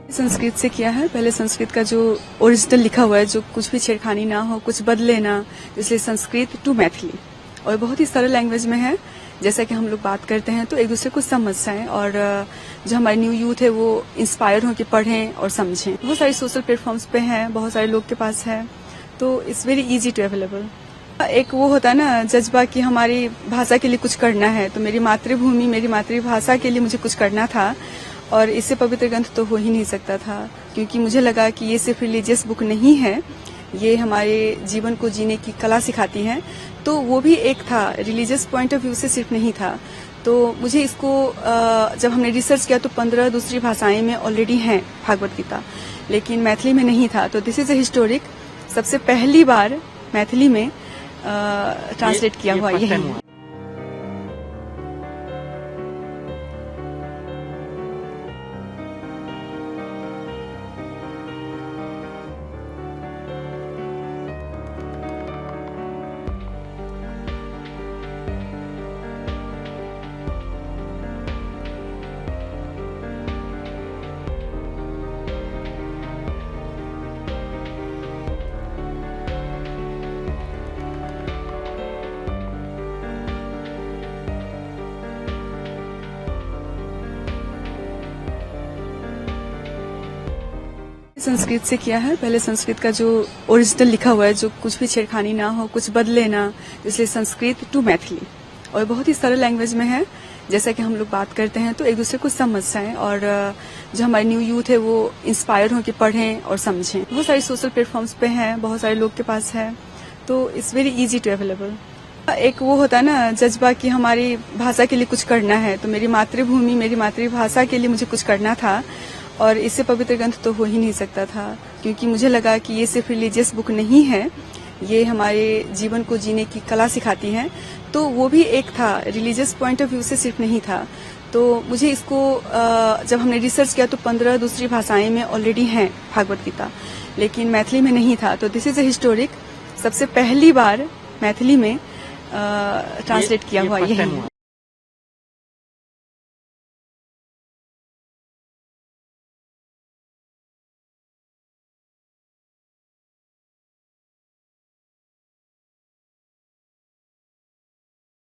संस्कृत से किया है। पहले संस्कृत का जो ओरिजिनल लिखा हुआ है, जो कुछ भी छेड़खानी ना हो, कुछ बदले ना, इसलिए संस्कृत टू मैथिली, और बहुत ही सरल लैंग्वेज में है। जैसा कि हम लोग बात करते हैं तो एक दूसरे को समझ जाएं, और जो हमारे न्यू यूथ है वो इंस्पायर हो कि पढ़ें और समझें। बहुत सारे सोशल प्लेटफॉर्म्स पे हैं, बहुत सारे लोग के पास है, तो it's very easy to available. एक वो होता है ना जज्बा कि हमारी भाषा के लिए कुछ करना है, तो मेरी मातृभूमि, मेरी मातृभाषा के लिए मुझे कुछ करना था, और इससे पवित्र ग्रंथ तो हो ही नहीं सकता था, क्योंकि मुझे लगा कि ये सिर्फ रिलीजियस बुक नहीं है, ये हमारे जीवन को जीने की कला सिखाती है। तो वो भी एक था, रिलीजियस पॉइंट ऑफ व्यू से सिर्फ नहीं था। तो मुझे इसको जब हमने रिसर्च किया तो 15 दूसरी भाषाएं में ऑलरेडी हैं भागवत गीता, लेकिन मैथिली में नहीं था। तो दिस इज ए हिस्टोरिक, सबसे पहली बार मैथिली में ट्रांसलेट किया हुआ ये है। संस्कृत से किया है। पहले संस्कृत का जो ओरिजिनल लिखा हुआ है, जो कुछ भी छेड़खानी ना हो, कुछ बदले ना, इसलिए संस्कृत टू मैथिली, और बहुत ही सरल लैंग्वेज में है। जैसा कि हम लोग बात करते हैं तो एक दूसरे को समझ जाएं, और जो हमारे न्यू यूथ है वो इंस्पायर हो कि पढ़ें और समझें। बहुत सारे सोशल प्लेटफॉर्म्स पे हैं, बहुत सारे लोग के पास है, तो it's very easy to available. एक वो होता है ना जज्बा कि हमारी भाषा के लिए कुछ करना है, तो मेरी मातृभूमि, मेरी मातृभाषा के लिए मुझे कुछ करना था, और इससे पवित्र ग्रंथ तो हो ही नहीं सकता था, क्योंकि मुझे लगा कि ये सिर्फ रिलीजियस बुक नहीं है, ये हमारे जीवन को जीने की कला सिखाती है। तो वो भी एक था, रिलीजियस पॉइंट ऑफ व्यू से सिर्फ नहीं था। तो मुझे इसको जब हमने रिसर्च किया तो 15 दूसरी भाषाएं में ऑलरेडी हैं भागवत गीता, लेकिन मैथिली में नहीं था। तो दिस इज ए हिस्टोरिक, सबसे पहली बार मैथिली में ट्रांसलेट किया हुआ ये है।